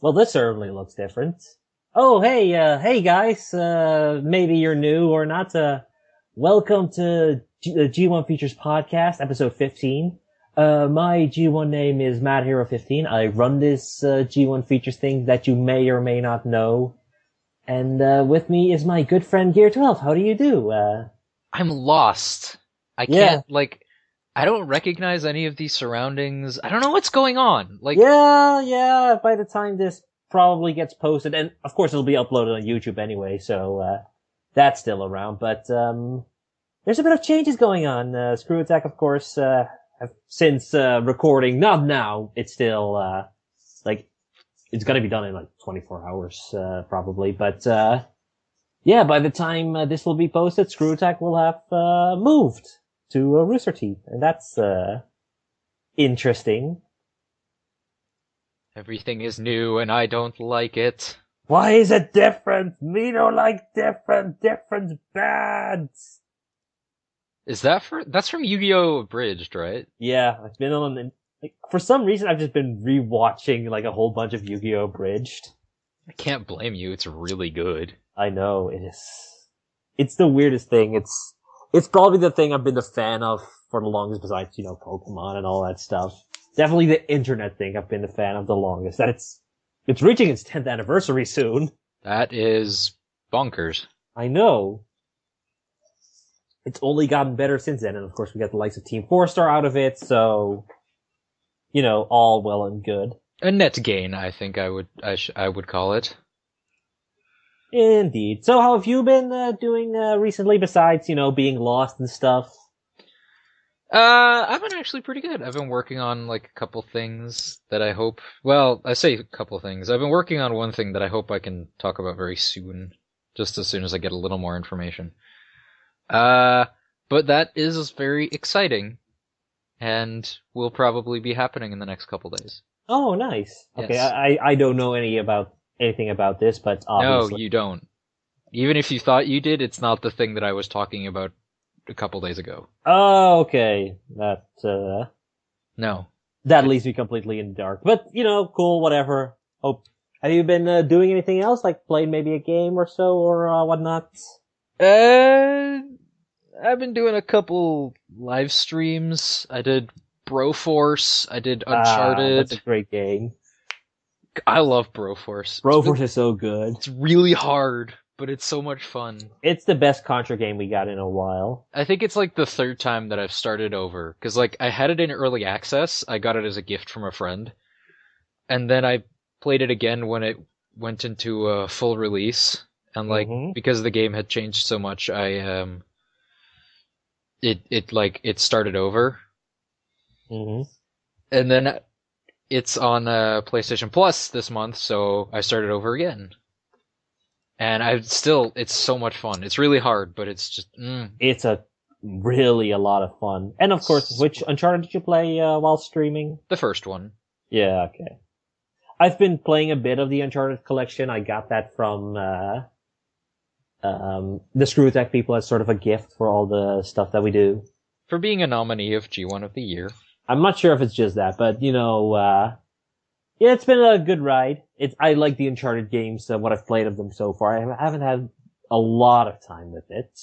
Well, this certainly looks different. Oh, hey guys, maybe you're new or not, welcome to the G1 Features Podcast, episode 15. My G1 name is Madhero 15. I run this, G1 Features thing that you may or may not know. And, with me is my good friend Gear 12. How do you do? I'm lost. I Yeah. can't, I don't recognize any of these surroundings. I don't know what's going on. Yeah, by the time this probably gets posted, and of course it'll be uploaded on YouTube anyway, so, that's still around, but, there's a bit of changes going on. Screw Attack, of course, since, recording, not now, it's still, it's gonna be done in 24 hours, probably, but, yeah, by the time this will be posted, Screw Attack will have, moved to Rooster Teeth, and that's, interesting. Everything is new and I don't like it. Why is it different? Me don't like different. Different's bad. That's from Yu-Gi-Oh! Abridged, right? Yeah, I've been on, for some reason I've just been rewatching, a whole bunch of Yu-Gi-Oh! Abridged. I can't blame you, it's really good. I know, it is. It's the weirdest thing. It's probably the thing I've been a fan of for the longest besides, Pokemon and all that stuff. Definitely the internet thing I've been a fan of the longest. That it's reaching its 10th anniversary soon. That is bonkers. I know. It's only gotten better since then, and of course we got the likes of Team 4-Star out of it, so, all well and good. A net gain, I think I would call it. Indeed. So how have you been doing recently besides, being lost and stuff? I've been actually pretty good. I've been working on, a couple things that I hope... Well, I say a couple things. I've been working on one thing that I hope I can talk about very soon. Just as soon as I get a little more information. But that is very exciting. And will probably be happening in the next couple days. Oh, nice. Okay, Yes. I don't know anything about this, but obviously... No, you don't. Even if you thought you did, it's not the thing that I was talking about a couple days ago. Oh, okay. No. That leaves me completely in the dark. But, cool, whatever. Oh, have you been doing anything else, like playing maybe a game or so, or whatnot? I've been doing a couple live streams. I did Broforce. I did Uncharted. That's a great game. I love Broforce. Broforce is so good. It's really hard, but it's so much fun. It's the best Contra game we got in a while. I think it's the third time that I've started over. Because I had it in early access. I got it as a gift from a friend. And then I played it again when it went into a full release. And because the game had changed so much, it started over. Mm-hmm. And then it's on PlayStation Plus this month, so I started over again. And it's so much fun. It's really hard, but it's just, It's really a lot of fun. And of course, which Uncharted did you play while streaming? The first one. Yeah, okay. I've been playing a bit of the Uncharted collection. I got that from the Screw Attack people as sort of a gift for all the stuff that we do. For being a nominee of G1 of the Year. I'm not sure if it's just that, but yeah, it's been a good ride. I like the Uncharted games, what I've played of them so far. I haven't had a lot of time with it.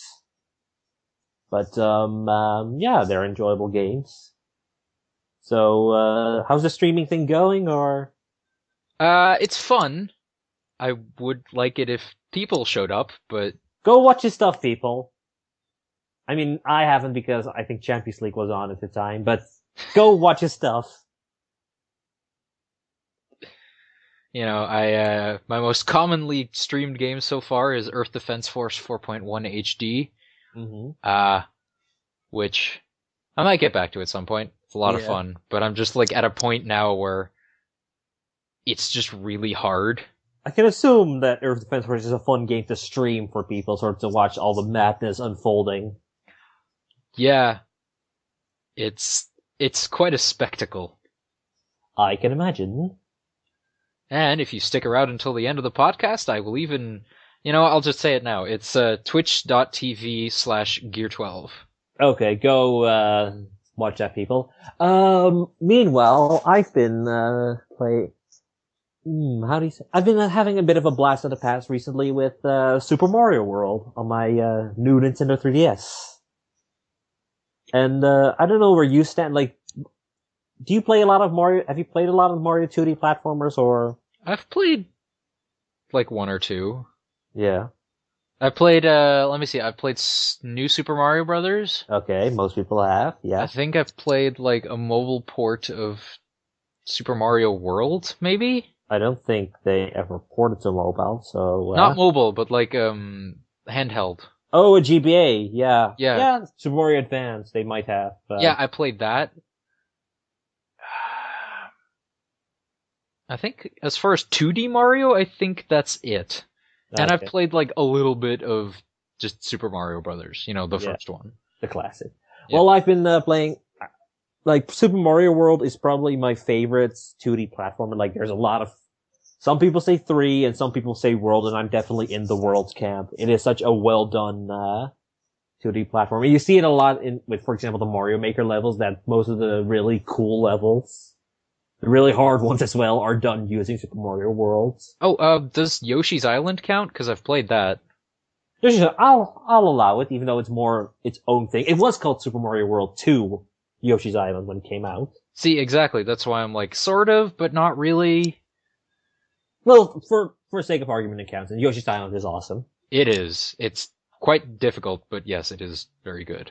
But, yeah, they're enjoyable games. So, how's the streaming thing going, or? It's fun. I would like it if people showed up, but... Go watch his stuff, people. I mean, I haven't because I think Champions League was on at the time, but go watch his stuff. My most commonly streamed game so far is Earth Defense Force 4.1 HD. Mm-hmm. Which I might get back to at some point. It's a lot of fun, but I'm just at a point now where it's just really hard. I can assume that Earth Defense Force is a fun game to stream for people, sort of to watch all the madness unfolding. Yeah. It's quite a spectacle. I can imagine. And if you stick around until the end of the podcast, I will even... I'll just say it now. It's twitch.tv/Gear12. Okay, go watch that, people. Meanwhile, I've been How do you say? I've been having a bit of a blast of the past recently with Super Mario World on my new Nintendo 3DS. And I don't know where you stand. Like, do you play a lot of Mario? Have you played a lot of Mario 2D platformers, or? I've played like one or two. Yeah. I played, let me see, I've played New Super Mario Brothers. Okay, most people have. Yeah. I think I've played like a mobile port of Super Mario World, maybe? I don't think they ever ported to mobile, so... Not mobile, but like, handheld. Oh, a GBA, yeah. Yeah. Yeah, Super Mario Advance, they might have. Yeah, I played that. I think as far as 2D Mario, I think that's it. And I've played like a little bit of just Super Mario Brothers, the first one. The classic. Yeah. Well, I've been playing, like, Super Mario World is probably my favorite 2D platformer. Like, there's a lot of, some people say 3 and some people say World, and I'm definitely in the World's camp. It is such a well done, 2D platformer. You see it a lot with, for example, the Mario Maker levels, that most of the really cool levels, the really hard ones as well, are done using Super Mario World. Oh, does Yoshi's Island count? Because I've played that. I'll allow it, even though it's more its own thing. It was called Super Mario World 2, Yoshi's Island, when it came out. See, exactly. That's why I'm like, sort of, but not really. Well, for sake of argument, it counts, and Yoshi's Island is awesome. It is. It's quite difficult, but yes, it is very good.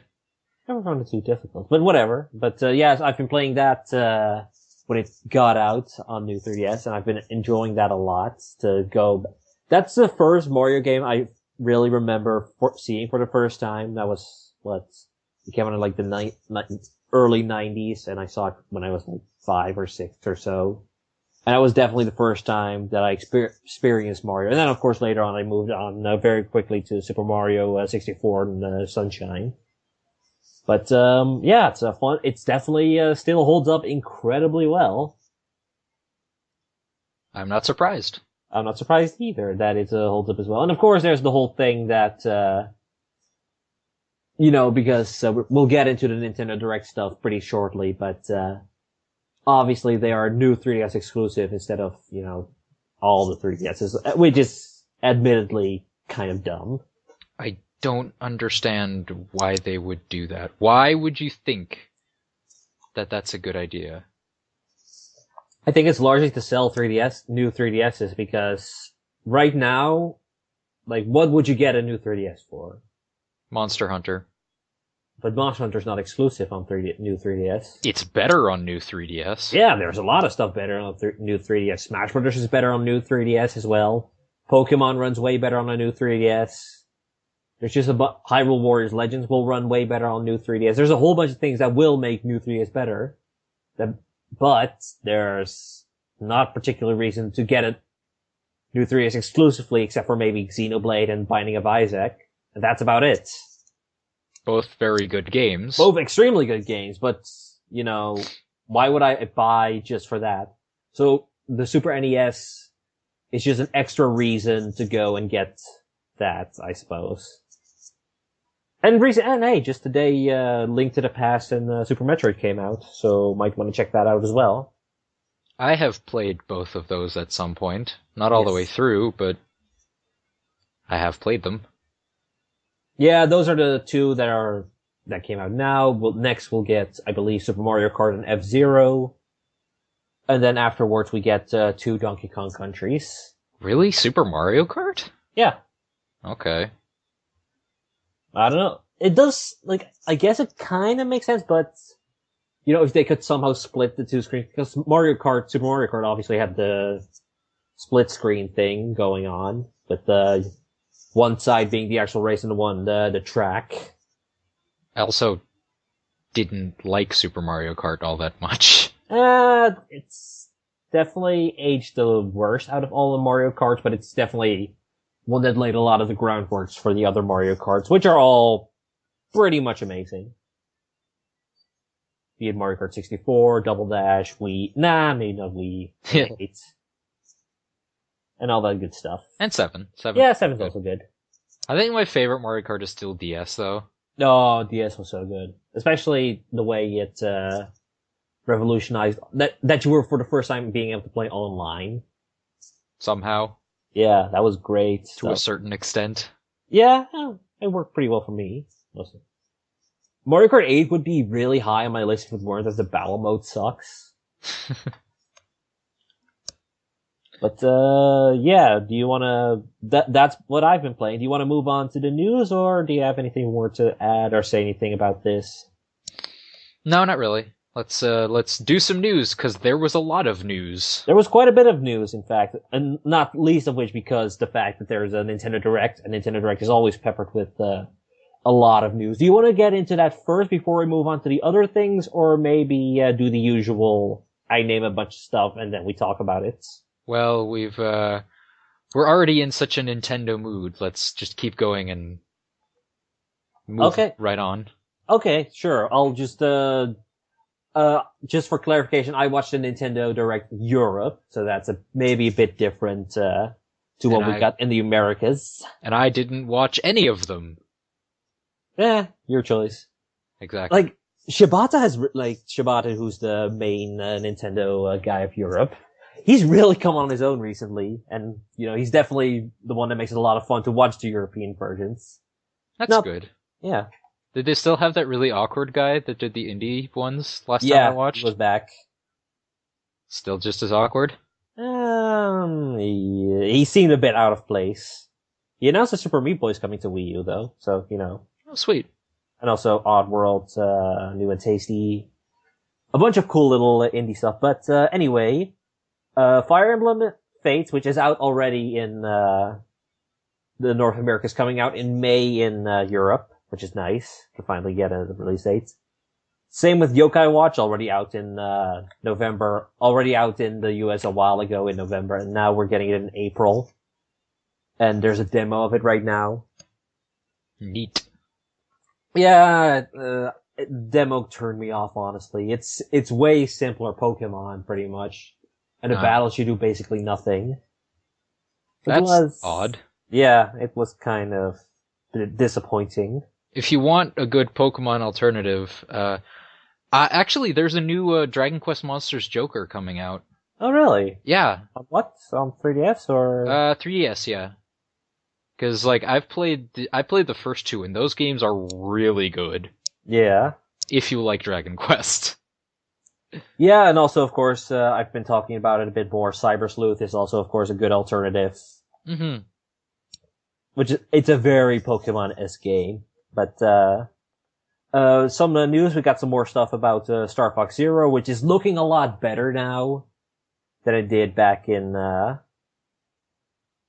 I never found it too difficult, but whatever. But yes, I've been playing that when it got out on new 3DS, and I've been enjoying that a lot. That's the first Mario game I really remember seeing for the first time. That was it came out in like the early 90s, and I saw it when I was like 5 or 6 or so. And that was definitely the first time that I experienced Mario. And then, of course, later on, I moved on very quickly to Super Mario 64 and Sunshine. But yeah, it's fun. It's definitely still holds up incredibly well. I'm not surprised. I'm not surprised either that it holds up as well. And of course, there's the whole thing that because we'll get into the Nintendo Direct stuff pretty shortly, but obviously they are new 3DS exclusive instead of all the 3DSs, which is admittedly kind of dumb. I don't understand why they would do that. Why would you think that that's a good idea? I think it's largely to sell new 3DSs, because right now, like, what would you get a new 3DS for? Monster Hunter. But Monster Hunter's not exclusive on new 3DS. It's better on new 3DS. Yeah, there's a lot of stuff better on new 3DS. Smash Bros. Is better on new 3DS as well. Pokemon runs way better on a new 3DS. There's just Hyrule Warriors Legends will run way better on new 3DS. There's a whole bunch of things that will make new 3DS better. But there's not particular reason to get a new 3DS exclusively, except for maybe Xenoblade and Binding of Isaac. And that's about it. Both very good games. Both extremely good games, but, why would I buy just for that? So the Super NES is just an extra reason to go and get that, I suppose. And hey, just today, Link to the Past and Super Metroid came out, so might want to check that out as well. I have played both of those at some point. Not all the way through, but I have played them. Yeah, those are the two that came out now. Next we'll get, I believe, Super Mario Kart and F-Zero. And then afterwards we get 2 Donkey Kong countries. Really? Super Mario Kart? Yeah. Okay. I don't know. It does, I guess it kind of makes sense, but, if they could somehow split the 2 screens, because Super Mario Kart obviously had the split screen thing going on, with the one side being the actual race and the track. I also didn't like Super Mario Kart all that much. It's definitely aged the worst out of all the Mario Karts, but it's definitely one that laid a lot of the groundwork for the other Mario Karts, which are all pretty much amazing. Be it Mario Kart 64, Double Dash, maybe not Wii, 8, and all that good stuff. And 7. Yeah, 7's also good. I think my favorite Mario Kart is still DS, though. No, DS was so good. Especially the way it revolutionized, that you were for the first time being able to play online. somehow, Yeah, that was great. to a certain extent. Yeah, it worked pretty well for me. Mostly. Mario Kart 8 would be really high on my list if it weren't that the battle mode sucks. But, yeah, do you wanna, that's what I've been playing. Do you wanna move on to the news, or do you have anything more to add or say anything about this? No, not really. Let's do some news, because there was a lot of news. There was quite a bit of news, in fact, and not least of which because the fact that there's a Nintendo Direct, and Nintendo Direct is always peppered with, a lot of news. Do you want to get into that first before we move on to the other things, or maybe, do the usual, I name a bunch of stuff and then we talk about it? Well, we're already in such a Nintendo mood. Let's just keep going and move right on. Okay, sure. I'll just for clarification, I watched the Nintendo Direct Europe, so that's maybe a bit different, to what we got in the Americas. And I didn't watch any of them. Your choice. Exactly. Like, Shibata, who's the main Nintendo guy of Europe, he's really come on his own recently, and, he's definitely the one that makes it a lot of fun to watch the European versions. That's good. Yeah. Did they still have that really awkward guy that did the indie ones last time I watched? Yeah, he was back. Still just as awkward? He seemed a bit out of place. He announced the Super Meat Boy is coming to Wii U, though, so, Oh, sweet. And also Oddworld, New and Tasty. A bunch of cool little indie stuff. But, anyway, Fire Emblem Fates, which is out already in, the North America, is coming out in May in, Europe, which is nice to finally get a release date. Same with Yokai Watch, already out in, November, already out in the US a while ago in November, and now we're getting it in April. And there's a demo of it right now. Neat. Yeah, demo turned me off, honestly. It's way simpler Pokemon, pretty much. And the battles you do basically nothing. That's odd. Yeah, it was kind of disappointing. If you want a good Pokemon alternative, actually, there's a new Dragon Quest Monsters Joker coming out. Oh, really? Yeah. On what? On 3DS or? 3DS, yeah. Because, I played the first two, and those games are really good. Yeah. If you like Dragon Quest. Yeah, and also, of course, I've been talking about it a bit more. Cyber Sleuth is also, of course, a good alternative. Mm-hmm. It's a very Pokemon-esque game. But, some news, we got some more stuff about, Star Fox Zero, which is looking a lot better now than it did back in,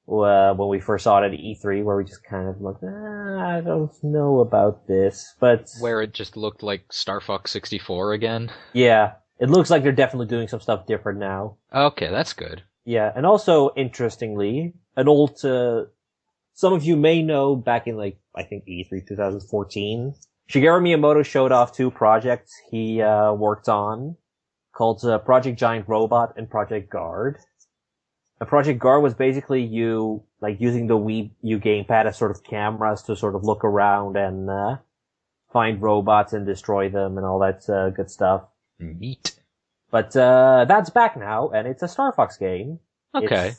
when we first saw it at E3, where we just kind of looked, I don't know about this, but... Where it just looked like Star Fox 64 again? Yeah. It looks like they're definitely doing some stuff different now. Okay, that's good. Yeah, and also, interestingly, an old, some of you may know back in, I think E3 2014, Shigeru Miyamoto showed off two projects he, worked on, called, Project Giant Robot and Project Guard. Project Guard was basically you, using the Wii U gamepad as sort of cameras to sort of look around and, find robots and destroy them and all that, good stuff. Neat. But, that's back now, and it's a Star Fox game. Okay.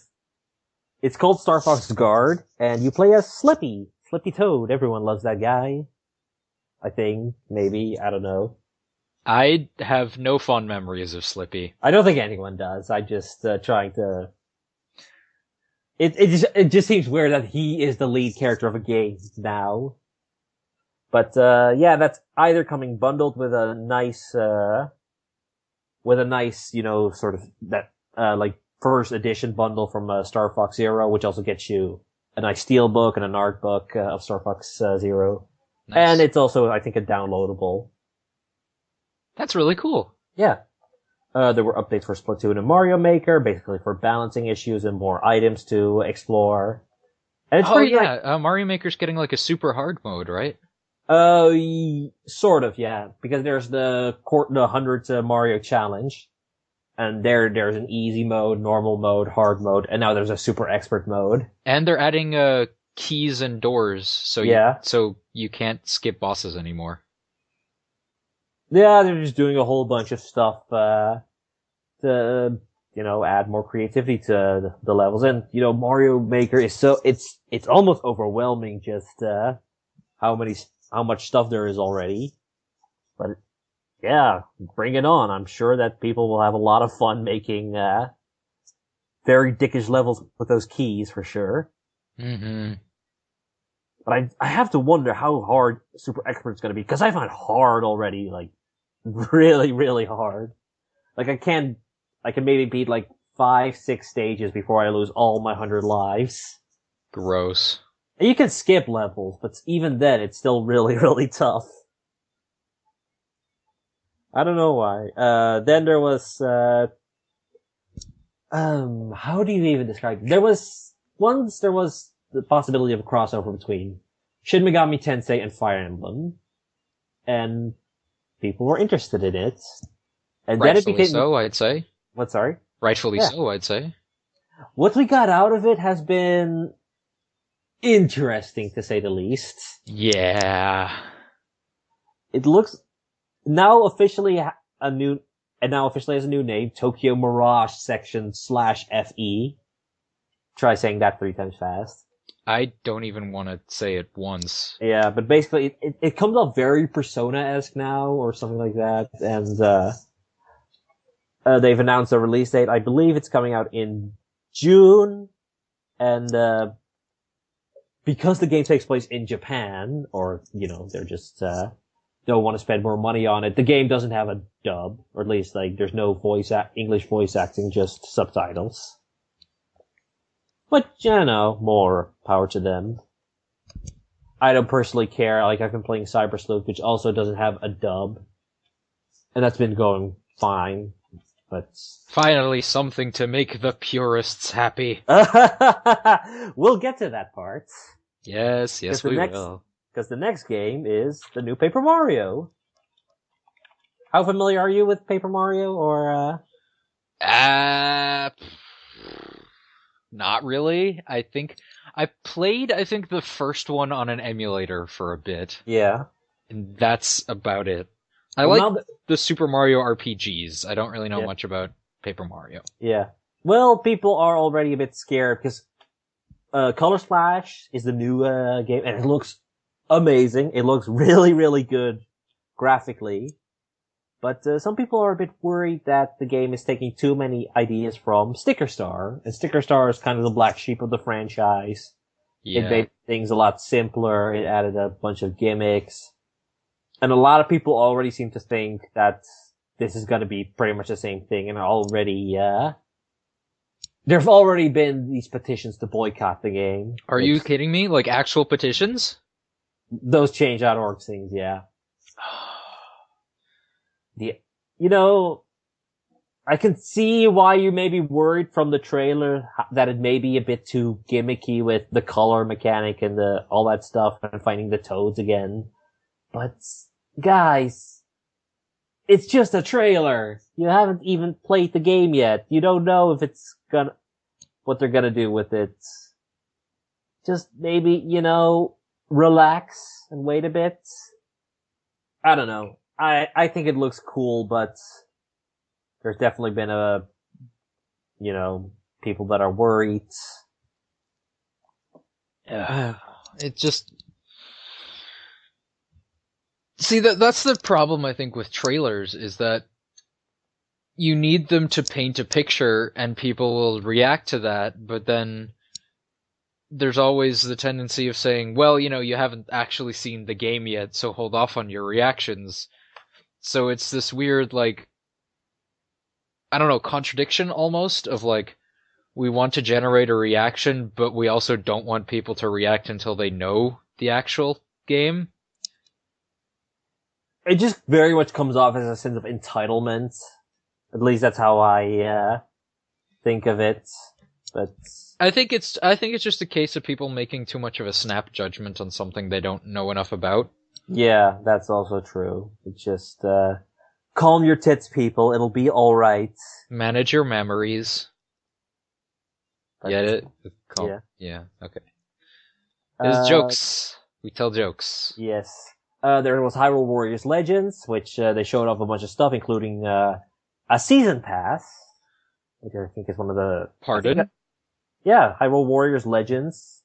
It's called Star Fox Guard, and you play as Slippy Toad. Everyone loves that guy. I think, maybe, I don't know. I have no fond memories of Slippy. I don't think anyone does. I'm just, trying to... It just seems weird that he is the lead character of a game now. But, yeah, that's either coming bundled with a nice, sort of, that, first edition bundle from, Star Fox Zero, which also gets you a nice steelbook and an art book, of Star Fox, Zero. Nice. And it's also, I think, a downloadable. That's really cool. Yeah. There were updates for Splatoon and Mario Maker, basically for balancing issues and more items to explore. And it's pretty Mario Maker's getting a super hard mode, right? Sort of, yeah. Because there's the 100 Mario challenge. And there's an easy mode, normal mode, hard mode, and now there's a super expert mode. And they're adding, keys and doors, so you can't skip bosses anymore. Yeah, they're just doing a whole bunch of stuff, to add more creativity to the levels. And, Mario Maker is it's almost overwhelming just, how much stuff there is already. But, yeah, bring it on. I'm sure that people will have a lot of fun making, very dickish levels with those keys for sure. Mm-hmm. But I have to wonder how hard Super Expert's gonna be, because I find it hard already, like, really, really hard. Like, I can maybe beat, like, 5-6 stages before I lose all my 100 lives. Gross. And you can skip levels, but even then, it's still really, really tough. I don't know why. Then there was, how do you even describe it? There was the possibility of a crossover between Shin Megami Tensei and Fire Emblem, and people were interested in it. And then it Rightfully became so, I'd say. What? Sorry. Rightfully so, I'd say. What we got out of it has been interesting, to say the least. Yeah. It looks now officially has a new name, Tokyo Mirage Section /FE. Try saying that 3 times fast. I don't even want to say it once. Yeah, but basically it comes off very Persona-esque now, or something like that, and they've announced a release date. I believe it's coming out in June, and because the game takes place in Japan, or, they're just don't want to spend more money on it, the game doesn't have a dub, or at least, like, there's no English voice acting, just subtitles. But, more power to them. I don't personally care. Like, I've been playing Cyber Sleuth, which also doesn't have a dub. And that's been going fine. But finally, something to make the purists happy. We'll get to that part. Yes, we will. Because the next game is the new Paper Mario. How familiar are you with Paper Mario, or not really. I think I played the first one on an emulator for a bit. Yeah. And that's about it. I like the Super Mario RPGs. I don't really know much about Paper Mario. Yeah. Well, people are already a bit scared because Color Splash is the new game, and it looks amazing. It looks really, really good graphically. But some people are a bit worried that the game is taking too many ideas from Sticker Star. And Sticker Star is kind of the black sheep of the franchise. Yeah. It made things a lot simpler. It added a bunch of gimmicks. And a lot of people already seem to think that this is going to be pretty much the same thing. And already, there have already been these petitions to boycott the game. Are you kidding me? Like actual petitions? Those change.org things, yeah. I can see why you may be worried from the trailer that it may be a bit too gimmicky with the color mechanic and all that stuff and finding the toads again. But, guys, it's just a trailer. You haven't even played the game yet. You don't know if what they're gonna do with it. Just maybe, relax and wait a bit. I don't know. I think it looks cool, but there's definitely been people that are worried. It just... See, that's the problem, I think, with trailers, is that you need them to paint a picture and people will react to that, but then there's always the tendency of saying, well, you haven't actually seen the game yet, so hold off on your reactions. So it's this weird, contradiction almost of, we want to generate a reaction, but we also don't want people to react until they know the actual game. It just very much comes off as a sense of entitlement. At least that's how I think of it. But I think it's just a case of people making too much of a snap judgment on something they don't know enough about. Yeah, that's also true. It's just calm your tits, people. It'll be all right. Manage your memories. Get it? Yeah. Yeah. Okay. There's jokes. We tell jokes. Yes. There was Hyrule Warriors Legends, which they showed off a bunch of stuff, including a season pass. which I think is one of the... Pardon? Yeah, Hyrule Warriors Legends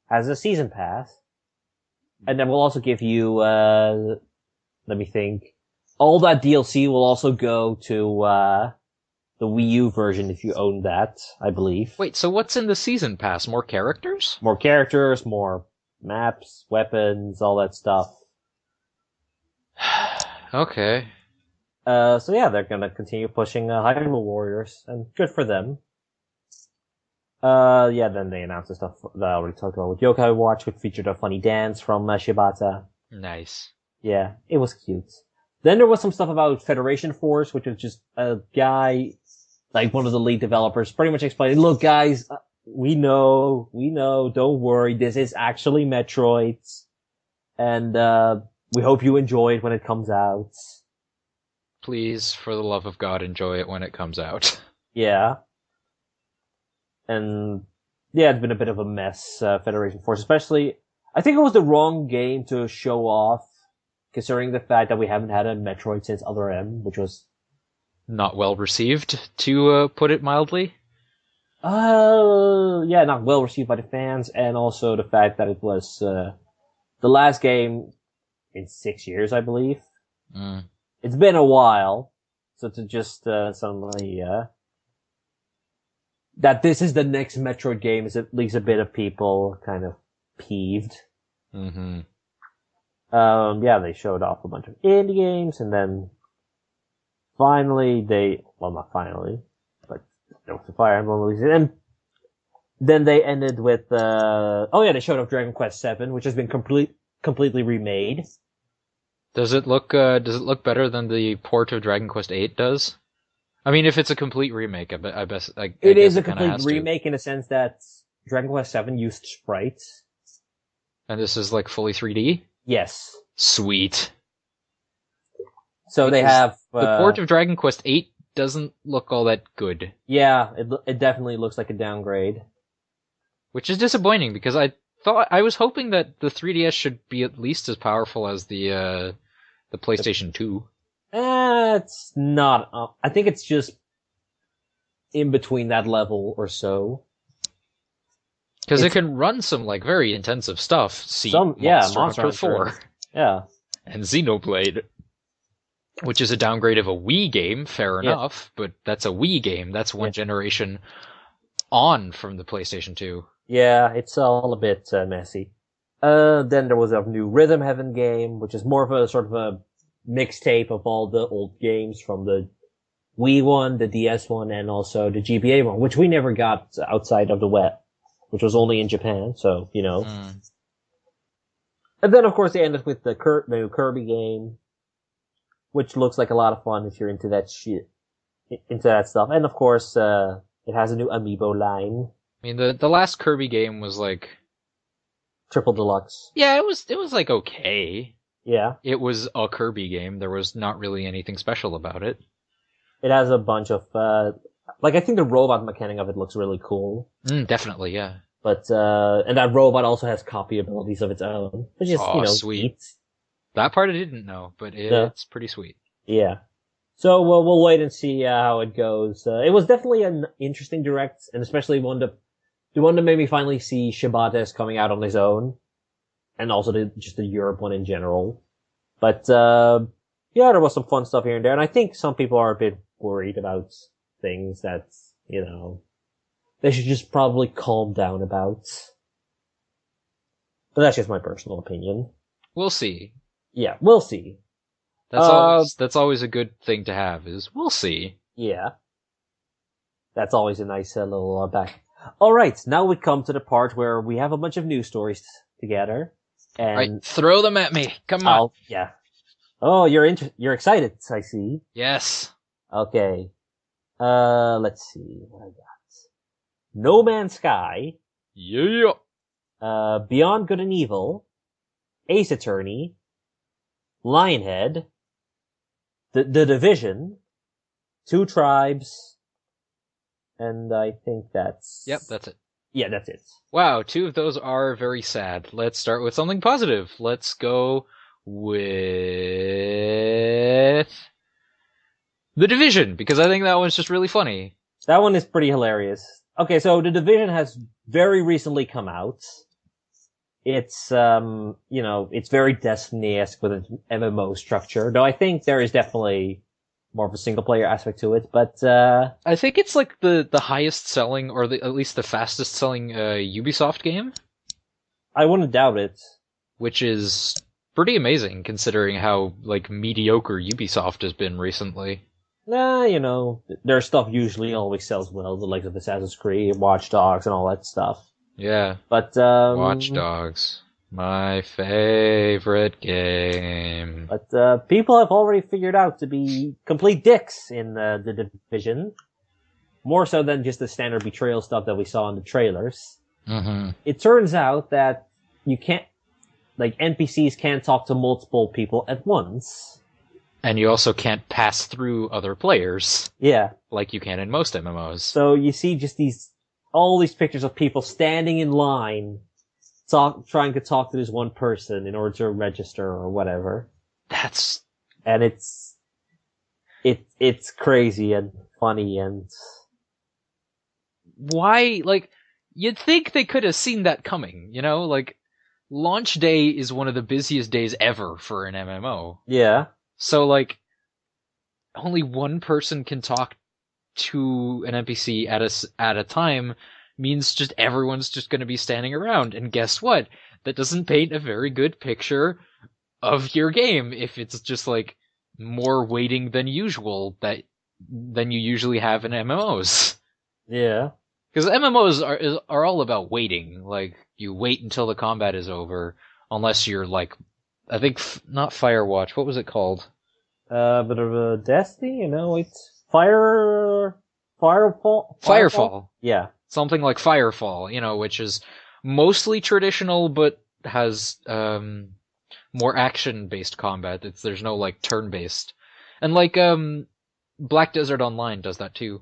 has a season pass. And then we'll also give you, let me think. All that DLC will also go to, the Wii U version if you own that, I believe. Wait, so what's in the season pass? More characters? More characters, more maps, weapons, all that stuff. Okay. So yeah, they're gonna continue pushing Hyrule Warriors, and good for them. Yeah, then they announced the stuff that I already talked about with Yokai Watch, which featured a funny dance from Shibata. Nice. Yeah, it was cute. Then there was some stuff about Federation Force, which was just a guy, like one of the lead developers, pretty much explaining, look guys, we know, don't worry, this is actually Metroid, and we hope you enjoy it when it comes out. Please, for the love of God, enjoy it when it comes out. Yeah. And yeah, it's been a bit of a mess, Federation Force, especially, I think it was the wrong game to show off, considering the fact that we haven't had a Metroid since Other M, which was... Not well received, to put it mildly. Yeah, not well received by the fans, and also the fact that it was, the last game in 6 years, I believe. Mm. It's been a while, so to just, suddenly, that this is the next Metroid game is at least a bit of people kind of peeved. Mm-hmm. Yeah, they showed off a bunch of indie games, and then finally well, not finally, but there was a Fire Emblem release, and then they ended with, they showed off Dragon Quest VII, which has been completely remade. Does it look better than the port of Dragon Quest VIII does? I mean, if it's a complete remake, I guess It is a complete remake in the sense that Dragon Quest VII used sprites. And this is like fully 3D? Yes. Sweet. So they have... the port of Dragon Quest VIII doesn't look all that good. Yeah, it definitely looks like a downgrade. Which is disappointing, because I was hoping that the 3DS should be at least as powerful as the PlayStation 2. It's not. I think it's just in between that level or so. Because it can run some like very intensive stuff. See, Monster Hunter 4. Yeah. And Xenoblade, which is a downgrade of a Wii game, fair enough, but that's a Wii game. That's one generation on from the PlayStation 2. Yeah, it's all a bit messy. Then there was a new Rhythm Heaven game, which is more of a sort of a mixtape of all the old games from the Wii one, the DS one, and also the GBA one, which we never got outside of the web, which was only in Japan, so, you know. Mm. And then, of course, they ended with the new Kirby game, which looks like a lot of fun if you're into that into that stuff. And, of course, it has a new amiibo line. I mean, the last Kirby game was like... Triple Deluxe. Yeah, it was like okay. Yeah. It was a Kirby game. There was not really anything special about it. It has a bunch of, I think the robot mechanic of it looks really cool. Definitely, yeah. But, and that robot also has copy abilities of its own, which is, sweet. Neat. That part I didn't know, but it's pretty sweet. Yeah. So, we'll wait and see how it goes. It was definitely an interesting direct, and especially the one that made me finally see Shibata coming out on his own. And also just the Europe one in general. But, yeah, there was some fun stuff here and there, and I think some people are a bit worried about things that, they should just probably calm down about. But that's just my personal opinion. We'll see. Yeah, we'll see. That's always a good thing to have, is we'll see. Yeah. That's always a nice little back. Alright, now we come to the part where we have a bunch of news stories together. And right, throw them at me. Come on. Yeah. Oh, you're excited, I see. Yes. Okay. Let's see what I got. No Man's Sky. Yeah. Beyond Good and Evil. Ace Attorney. Lionhead. The Division. Two Tribes. And I think that's... Yep, that's it. Yeah, that's it. Wow, two of those are very sad. Let's start with something positive. Let's go with The Division, because I think that one's just really funny. That one is pretty hilarious. Okay, so The Division has very recently come out. It's, it's very Destiny-esque with an MMO structure, though I think there is definitely more of a single-player aspect to it, but, I think it's like the highest selling, or at least the fastest selling Ubisoft game, I wouldn't doubt it. which is pretty amazing considering how like mediocre Ubisoft has been recently. Their stuff usually always sells well, the likes of Assassin's Creed, Watch Dogs, and all that stuff. Yeah. But, Watch Dogs. My favorite game. But, people have already figured out to be complete dicks in the Division. More so than just the standard betrayal stuff that we saw in the trailers. Mm-hmm. It turns out that you can't, NPCs can't talk to multiple people at once. And you also can't pass through other players. Yeah. Like you can in most MMOs. So you see just all these pictures of people standing in line, trying to talk to this one person in order to register or whatever. And it's crazy and funny and... Why, you'd think they could have seen that coming, launch day is one of the busiest days ever for an MMO. Yeah. So, only one person can talk to an NPC at a time means just everyone's just going to be standing around. And guess what? That doesn't paint a very good picture of your game if it's just, more waiting than usual than you usually have in MMOs. Yeah. Because MMOs are all about waiting. You wait until the combat is over, unless you're I think not Firewatch. What was it called? Bit of a Destiny, it's Firefall. Firefall. Yeah. Something like Firefall, which is mostly traditional, but has more action-based combat. There's no turn-based, and Black Desert Online does that too.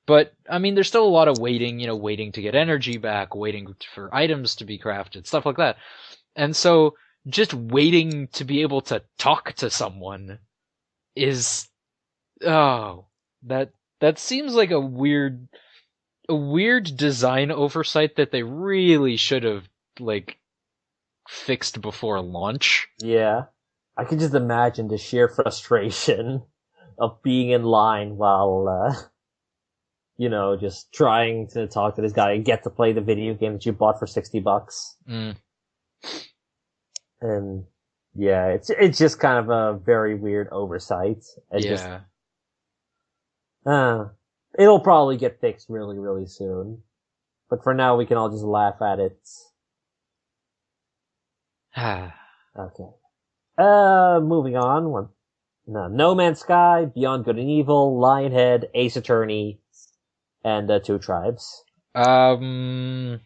But, I mean, there's still a lot of waiting, waiting to get energy back, waiting for items to be crafted, stuff like that. And so, just waiting to be able to talk to someone is... Oh, that seems like a weird design oversight that they really should have, fixed before launch. Yeah. I can just imagine the sheer frustration of being in line while, just trying to talk to this guy and get to play the video game that you bought for $60. Mm. And yeah, it's just kind of a very weird oversight. Yeah. It'll probably get fixed really, really soon. But for now, we can all just laugh at it. Okay. Moving on. No Man's Sky, Beyond Good and Evil, Lionhead, Ace Attorney, and Two Tribes. Let's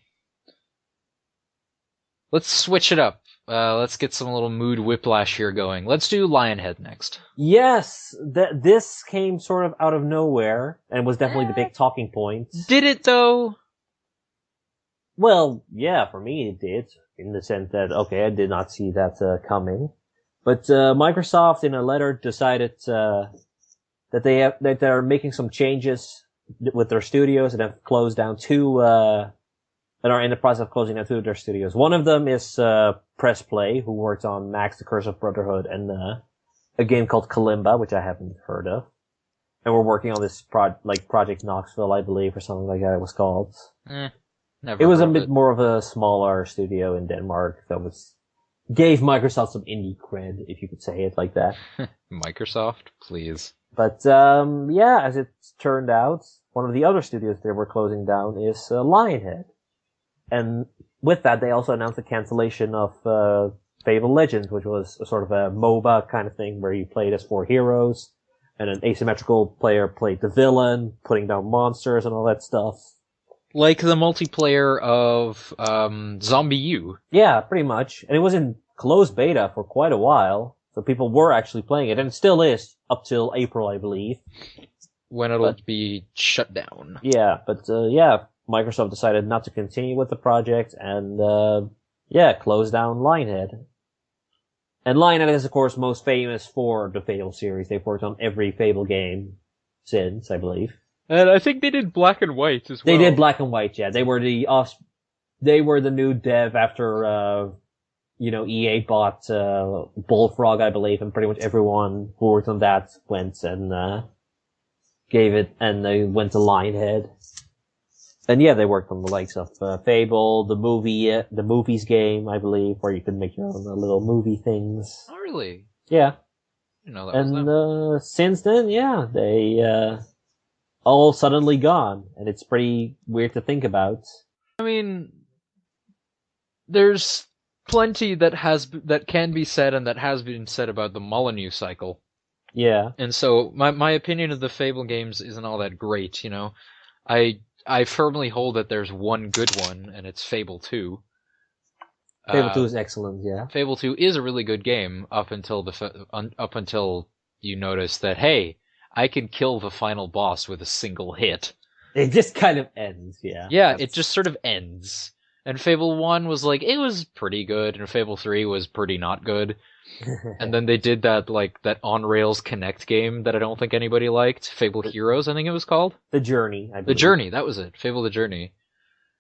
switch it up. Let's get some little mood whiplash here going. Let's do Lionhead next. Yes, this came sort of out of nowhere, and was definitely the big talking point. Did it, though? Well, yeah, for me it did, in the sense that, okay, I did not see that coming. But Microsoft, in a letter, decided that they're making some changes with their studios and have closed down and are in the process of closing down two of their studios. One of them is Press Play, who worked on Max: The Curse of Brotherhood and a game called Kalimba, which I haven't heard of. And we're working on this Project Knoxville, I believe, or something like that it was called. Never it was a heard of bit it. more of a smaller studio in Denmark that gave Microsoft some indie cred, if you could say it like that. Microsoft, please. But, yeah, as it turned out, one of the other studios they were closing down is Lionhead. And with that, they also announced the cancellation of Fable Legends, which was a sort of a MOBA kind of thing where you played as 4 heroes, and an asymmetrical player played the villain, putting down monsters and all that stuff. Like the multiplayer of Zombie U. Yeah, pretty much. And it was in closed beta for quite a while, so people were actually playing it, and it still is, up till April, I believe. When it'll be shut down. Yeah, but yeah, Microsoft decided not to continue with the project, and closed down Lionhead. And Lionhead is, of course, most famous for the Fable series. They've worked on every Fable game since, I believe. And I think they did Black and White as well. They did Black and White, yeah. They were the new dev after, EA bought, Bullfrog, I believe, and pretty much everyone who worked on that went and, and they went to Lionhead. And yeah, they worked on the likes of, Fable, the movies game, I believe, where you can make your own little movie things. Oh, really? Yeah. That was them. Since then, yeah, they, all suddenly gone, and it's pretty weird to think about. I mean, there's plenty that can be said and that has been said about the Molyneux cycle. Yeah. And so my opinion of the Fable games isn't all that great, I firmly hold that there's one good one, and it's Fable 2. Fable 2 is excellent, yeah. Fable 2 is a really good game up until you notice that, hey, I can kill the final boss with a single hit. It just kind of ends, yeah. Yeah, it just sort of ends. And Fable 1 was like, it was pretty good, and Fable 3 was pretty not good. And then they did that on-rails Connect game that I don't think anybody liked. Fable Heroes, I think it was called. The Journey, I believe. The Journey, that was it. Fable the Journey.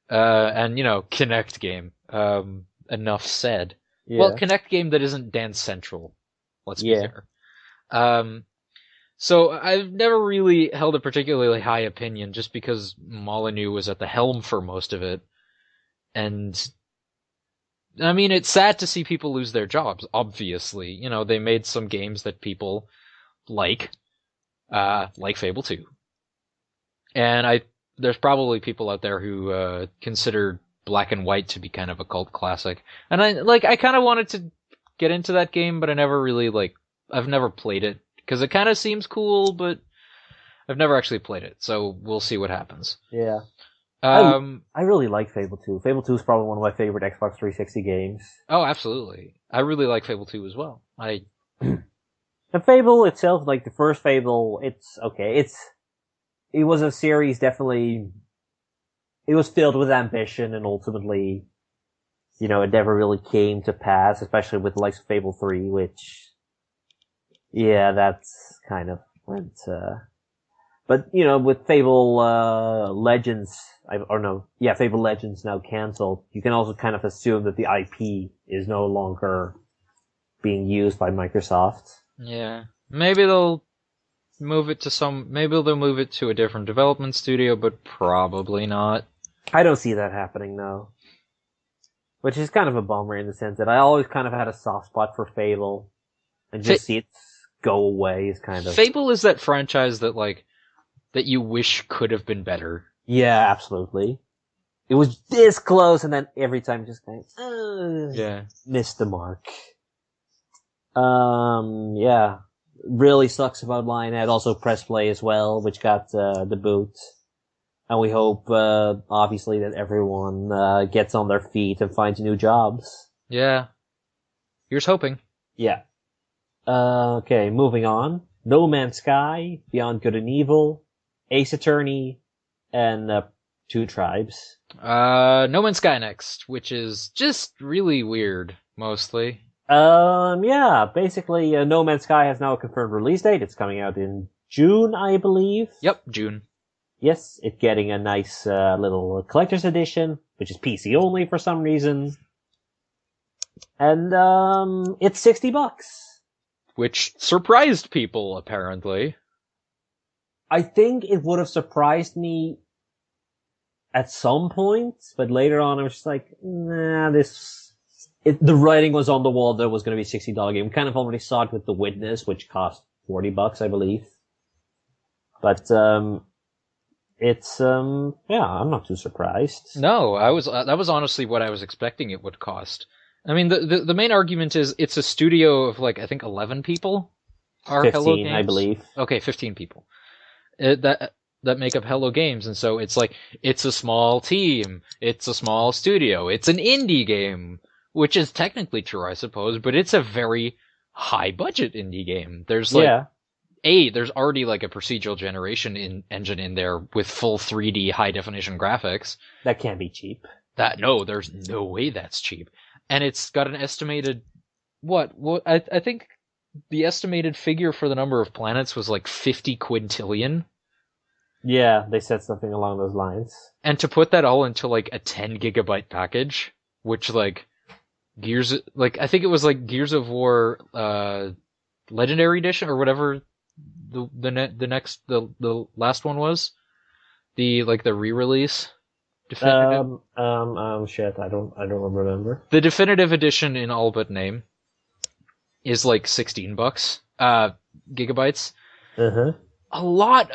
And, Connect game. Enough said. Yeah. Well, Connect game that isn't Dance Central. Let's be fair. So I've never really held a particularly high opinion just because Molyneux was at the helm for most of it. And I mean, it's sad to see people lose their jobs, obviously. They made some games that people like Fable 2. And there's probably people out there who consider Black and White to be kind of a cult classic. And I kind of wanted to get into that game, but I never really, I've never played it. Because it kind of seems cool, but I've never actually played it, so we'll see what happens. Yeah. I really like Fable 2. Fable 2 is probably one of my favorite Xbox 360 games. Oh, absolutely. I really like Fable 2 as well. The Fable itself, the first Fable, it's okay. It was a series definitely, it was filled with ambition and ultimately, it never really came to pass, especially with the likes of Fable 3, which, yeah, that's kind of went, but, with Fable, Legends, Fable Legends now cancelled, you can also kind of assume that the IP is no longer being used by Microsoft. Yeah. Maybe they'll move it to a different development studio, but probably not. I don't see that happening, though. Which is kind of a bummer in the sense that I always kind of had a soft spot for Fable, and just see it go away is kind of... Fable is that franchise that, that you wish could have been better. Yeah, absolutely. It was this close, and then every time just kind of, missed the mark. Yeah. Really sucks about Lionhead. Also Press Play as well, which got, the boot. And we hope, obviously that everyone, gets on their feet and finds new jobs. Yeah. Here's hoping. Yeah. Okay, moving on. No Man's Sky, Beyond Good and Evil, Ace Attorney, and Two Tribes. No Man's Sky next, which is just really weird, mostly. Yeah, basically, No Man's Sky has now a confirmed release date. It's coming out in June, I believe. Yep, June. Yes, it's getting a nice little collector's edition, which is PC only for some reason. And it's $60. Which surprised people, apparently. I think it would have surprised me at some point, but later on I was just like, nah, the writing was on the wall that it was going to be a $60 game. We kind of already saw it with The Witness, which cost $40, I believe. But, I'm not too surprised. No, that was honestly what I was expecting it would cost. I mean, the main argument is it's a studio of, I think 11 people are 15, Hello Games. I believe. Okay, 15 people. That make up Hello Games, and so it's it's a small team, it's a small studio, it's an indie game, which is technically true, I suppose, but it's a very high-budget indie game. There's, there's already, a procedural generation engine in there with full 3D high-definition graphics. That can't be cheap. There's no way that's cheap. And it's got an estimated, I think the estimated figure for the number of planets was 50 quintillion. Yeah, they said something along those lines. And to put that all into like a 10 gigabyte package, which like I think it was like Gears of War, Legendary Edition or whatever the last one was, the re-release definitive. Shit, I don't remember. The definitive edition in all but name is like $16, gigabytes. Uh-huh. A lot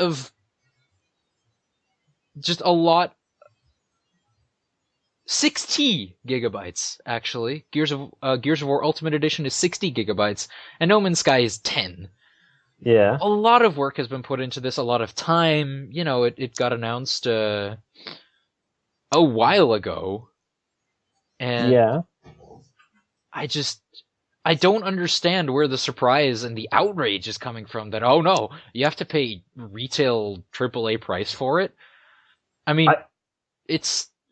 60 gigabytes, actually. Gears of War Ultimate Edition is 60 gigabytes, and No Man's Sky is 10. Yeah. A lot of work has been put into this, a lot of time. You know, it got announced a while ago. And yeah. I don't understand where the surprise and the outrage is coming from that, oh no, you have to pay retail AAA price for it. I mean,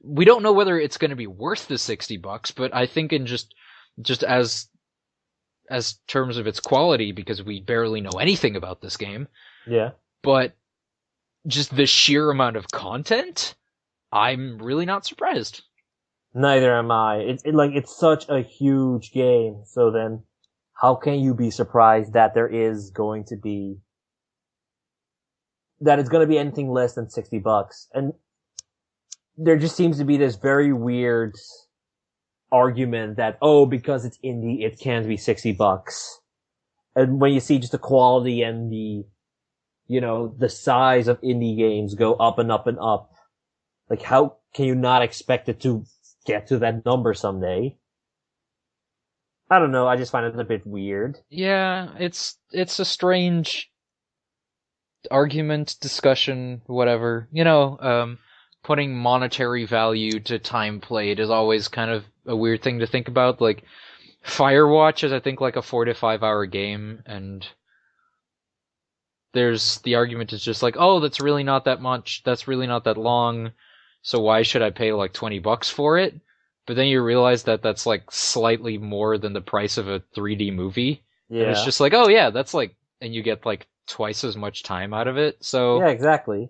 we don't know whether it's going to be worth the $60, but I think in just as terms of its quality, because we barely know anything about this game. Yeah. But just the sheer amount of content, I'm really not surprised. Neither am I. It's such a huge game, so then how can you be surprised that it's going to be anything less than $60? And there just seems to be this very weird argument that, because it's indie, it can't be $60. And when you see just the quality and the size of indie games go up and up and up, like, how can you not expect it to get to that number someday? I don't know, I just find it a bit weird. Yeah, it's a strange argument, discussion, whatever. Putting monetary value to time played is always kind of a weird thing to think about. Like, Firewatch is, I think, like a 4 to 5 hour game, and there's the argument is just like, oh, that's really not that much, that's really not that long, so why should I pay like $20 for it? But then you realize that that's like slightly more than the price of a 3D movie. Yeah. And it's just like, oh yeah, that's like, and you get like twice as much time out of it. So yeah, exactly.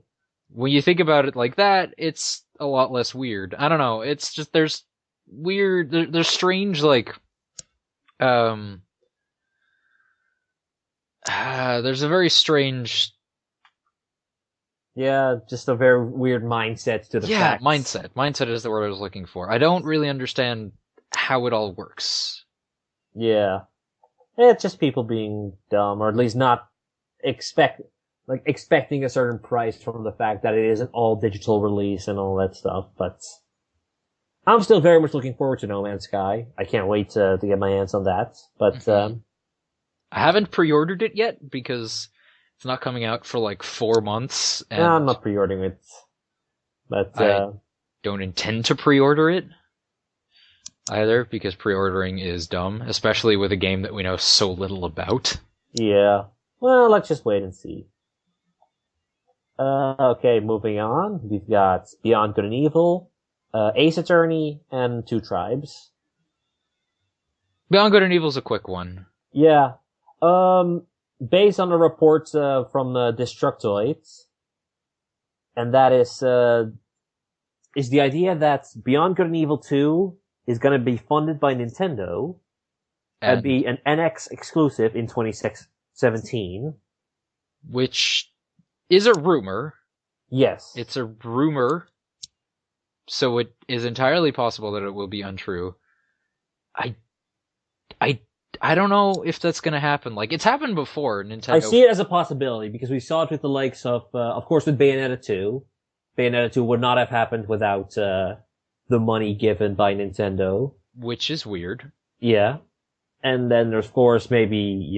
When you think about it like that, it's a lot less weird. I don't know. It's just there's strange like there's a very strange just a very weird mindset to the facts. Mindset is the word I was looking for. I don't really understand how it all works. Yeah. It's just people being dumb, or at least not expecting a certain price from the fact that it is an all digital release and all that stuff. But I'm still very much looking forward to No Man's Sky. I can't wait to get my hands on that. But I haven't pre-ordered it yet because it's not coming out for like 4 months. And no, I'm not pre-ordering it. But I don't intend to pre-order it either, because pre-ordering is dumb, especially with a game that we know so little about. Yeah. Well, let's just wait and see. Okay, moving on. We've got Beyond Good and Evil, Ace Attorney, and Two Tribes. Beyond Good and Evil is a quick one. Yeah. Based on the reports from Destructoids, and that is the idea that Beyond Good and Evil 2 is going to be funded by Nintendo and be an NX exclusive in 2017. Which is a rumor. Yes. It's a rumor, so it is entirely possible that it will be untrue. I don't know if that's going to happen. Like, it's happened before, Nintendo. I see it as a possibility, because we saw it with the likes of course, with Bayonetta 2. Bayonetta 2 would not have happened without the money given by Nintendo. Which is weird. Yeah. And then there's, of course, maybe,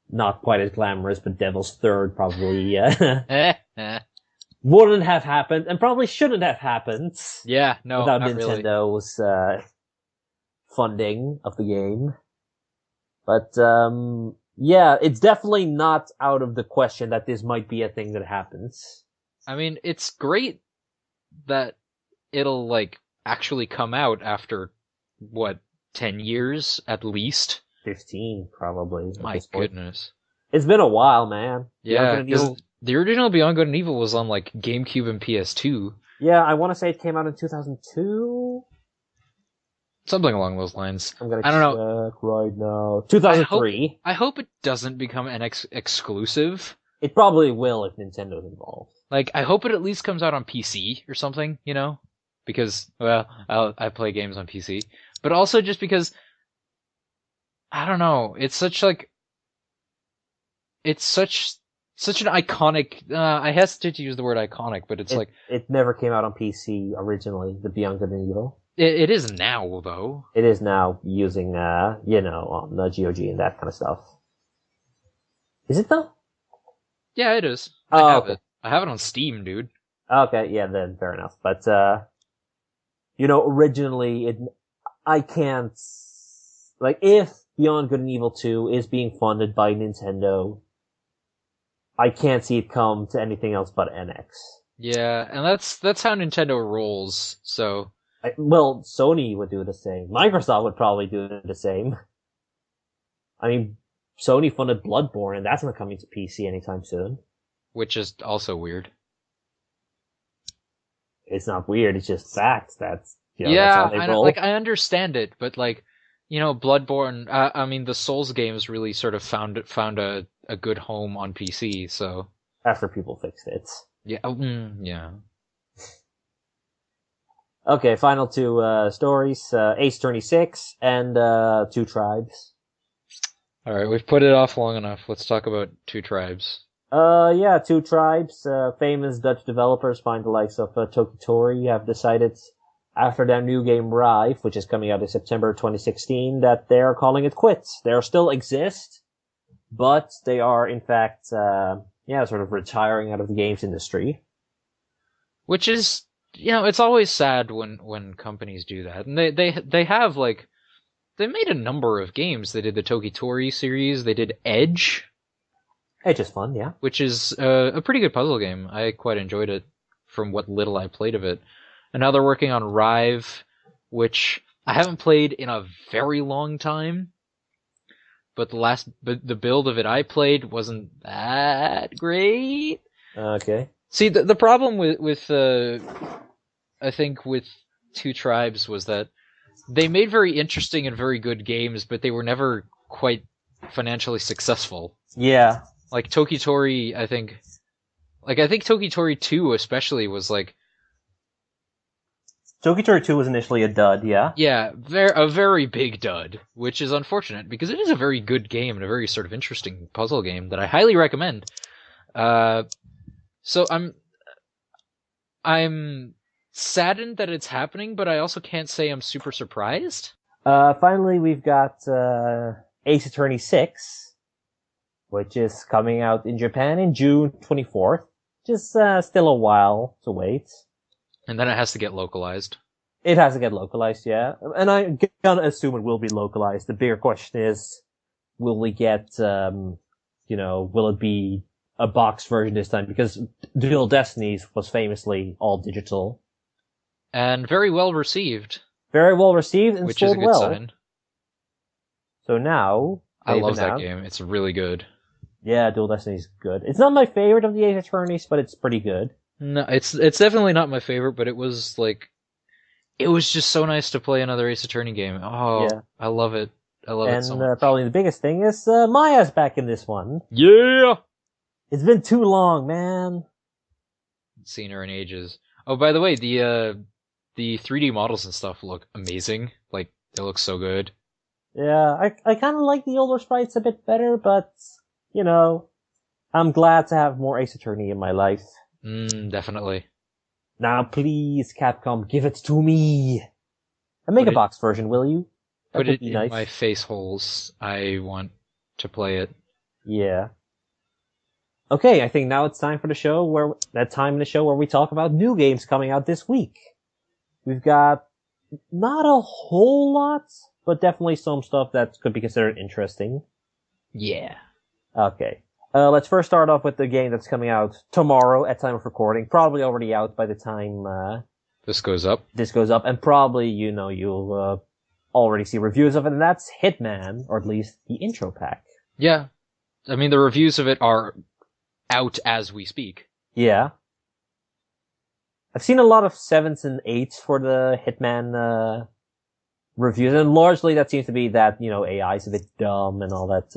not quite as glamorous, but Devil's Third probably wouldn't have happened, and probably shouldn't have happened. Yeah, no, without not Nintendo's funding of the game. But it's definitely not out of the question that this might be a thing that happens. I mean, it's great that it'll like actually come out after 10 years at least? 15 probably. My goodness. It's been a while, man. Yeah, The original Beyond Good and Evil was on like GameCube and PS2. Yeah, I want to say it came out in 2002. Something along those lines. I'm gonna I don't know. check right now. 2003. I hope it doesn't become an exclusive. It probably will if Nintendo's involved. Like, I hope it at least comes out on PC or something, you know? Because, well, I play games on PC. But also just because, I don't know, it's such an iconic, I hesitate to use the word iconic, but it never came out on PC originally, the Beyond Good and Evil. It is now, though. It is now using, on the GOG and that kind of stuff. Is it though? Yeah, it is. Oh, I have okay. it. I have it on Steam, dude. Okay, yeah, then fair enough. But, originally I can't, like, if Beyond Good and Evil 2 is being funded by Nintendo, I can't see it come to anything else but NX. Yeah, and that's how Nintendo rolls, so... Well, Sony would do the same. Microsoft would probably do the same. I mean, Sony funded Bloodborne, and that's not coming to PC anytime soon. Which is also weird. It's not weird, it's just fact. That's yeah, that's how they roll. I understand it, but Bloodborne, the Souls games really sort of found a good home on PC, so... After people fixed it. Yeah, yeah. Okay, final two stories. Ace Attorney 6 and Two Tribes. Alright, we've put it off long enough. Let's talk about Two Tribes. Two Tribes. Famous Dutch developers find the likes of Tokitori have decided, after their new game Rive, which is coming out in September 2016, that they're calling it quits. They still exist, but they are, in fact, sort of retiring out of the games industry. Which is... it's always sad when companies do that. And they have, they made a number of games. They did the Tokitori series, they did Edge. Edge is fun, yeah. Which is a pretty good puzzle game. I quite enjoyed it from what little I played of it. And now they're working on Rive, which I haven't played in a very long time. But the build of it I played wasn't that great. Okay. See, the problem with I think with Two Tribes was that they made very interesting and very good games, but they were never quite financially successful. Yeah. Like Tokitori, I think Tokitori 2 especially was like... Tokitori 2 was initially a dud, yeah? Yeah, a very big dud, which is unfortunate, because it is a very good game and a very sort of interesting puzzle game that I highly recommend. So I'm saddened that it's happening, but I also can't say I'm super surprised. Finally, we've got Ace Attorney 6, which is coming out in Japan in June 24th. Just still a while to wait. And then it has to get localized. It has to get localized, yeah. And I'm gonna assume it will be localized. The bigger question is, will we get, will it be a box version this time? Because Dual Destinies was famously all digital. And very well received. Very well received and which sold is a good well. Sign. So now... I love that game. It's really good. Yeah, Dual Destiny's good. It's not my favorite of the Ace Attorneys, but it's pretty good. No, it's definitely not my favorite, but it was just so nice to play another Ace Attorney game. Oh, yeah. I love it. I love it so much. And probably the biggest thing is Maya's back in this one. Yeah! It's been too long, man. I've seen her in ages. Oh, by the way, the 3D models and stuff look amazing. Like, they look so good. Yeah, I kind of like the older sprites a bit better, but, I'm glad to have more Ace Attorney in my life. Definitely. Now, please, Capcom, give it to me. A Mega Box version, will you? Put it in my face holes. I want to play it. Yeah. Okay, I think now it's time for that time in the show where we talk about new games coming out this week. We've got not a whole lot, but definitely some stuff that could be considered interesting. Yeah. Okay. Let's first start off with the game that's coming out tomorrow at time of recording. Probably already out by the time this goes up. And probably, you'll already see reviews of it, and that's Hitman, or at least the intro pack. Yeah. I mean, the reviews of it are out as we speak. Yeah. I've seen a lot of 7s and 8s for the Hitman, reviews, and largely that seems to be that, AI is a bit dumb and all that,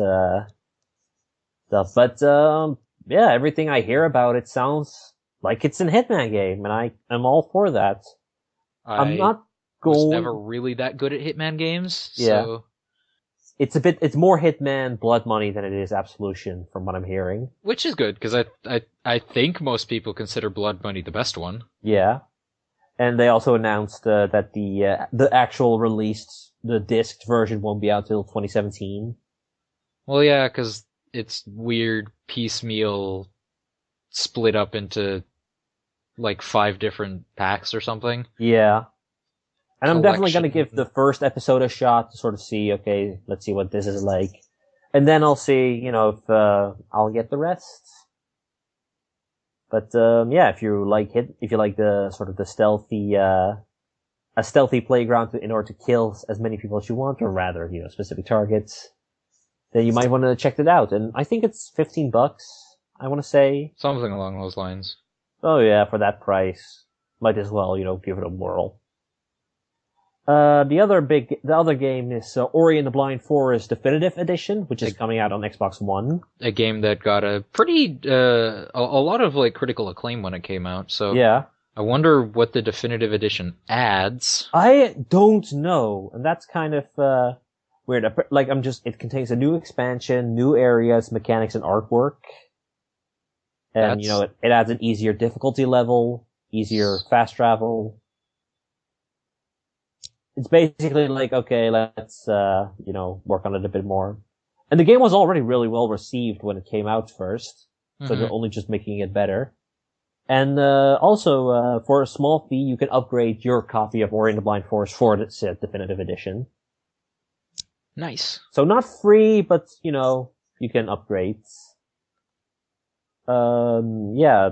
stuff. But, yeah, everything I hear about it sounds like it's a Hitman game, and I am all for that. I'm I not was going... never really that good at Hitman games, Yeah. so... It's more Hitman Blood Money than it is Absolution, from what I'm hearing. Which is good, because I think most people consider Blood Money the best one. Yeah. And they also announced that the actual released, the disc version won't be out till 2017. Well, yeah, because it's weird piecemeal split up into like 5 different packs or something. Yeah. And I'm definitely going to Collection. give the first episode a shot to sort of see, okay, let's see what this is like. And then I'll see, if I'll get the rest. But yeah, if you like the sort of the stealthy, a stealthy playground in order to kill as many people as you want, or rather, specific targets, then you might want to check it out. And I think it's $15, I want to say. Something along those lines. Oh yeah, for that price, might as well, give it a whirl. The other game is Ori and the Blind Forest Definitive Edition, which is coming out on Xbox One. A game that got a pretty, a lot of like critical acclaim when it came out, so. Yeah. I wonder what the Definitive Edition adds. I don't know, and that's kind of, weird. Like, it contains a new expansion, new areas, mechanics, and artwork. And, it adds an easier difficulty level, easier fast travel. It's basically like, okay, let's, work on it a bit more. And the game was already really well received when it came out first. So they're only just making it better. And, also, for a small fee, you can upgrade your copy of Ori and the Blind Forest for the Definitive Edition. Nice. So not free, but, you can upgrade. Yeah.